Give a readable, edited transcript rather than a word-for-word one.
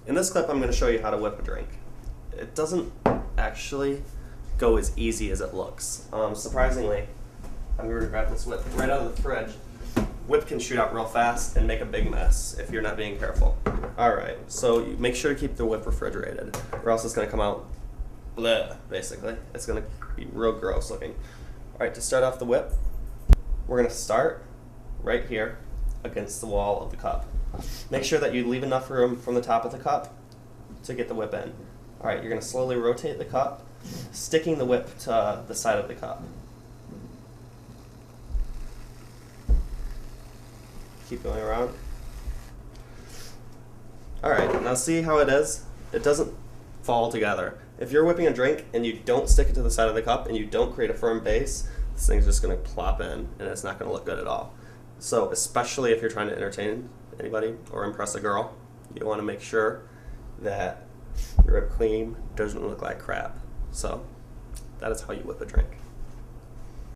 In this clip, I'm going to show you how to whip a drink. It doesn't actually go as easy as it looks. Surprisingly, I'm going to grab this whip right out of the fridge. Whip can shoot out real fast and make a big mess if you're not being careful. Alright, so you make sure to keep the whip refrigerated, or else it's going to come out bleh, basically. It's going to be real gross looking. Alright, to start off the whip, we're going to start right here against the wall of the cup. Make sure that you leave enough room from the top of the cup to get the whip in. Alright, you're going to slowly rotate the cup, sticking the whip to the side of the cup. Keep going around. Alright, now see how it is? It doesn't fall together. If you're whipping a drink and you don't stick it to the side of the cup and you don't create a firm base, this thing's just going to plop in and it's not going to look good at all. So especially if you're trying to entertain anybody or impress a girl, you want to make sure that your whipped cream doesn't look like crap. So that is how you whip a drink.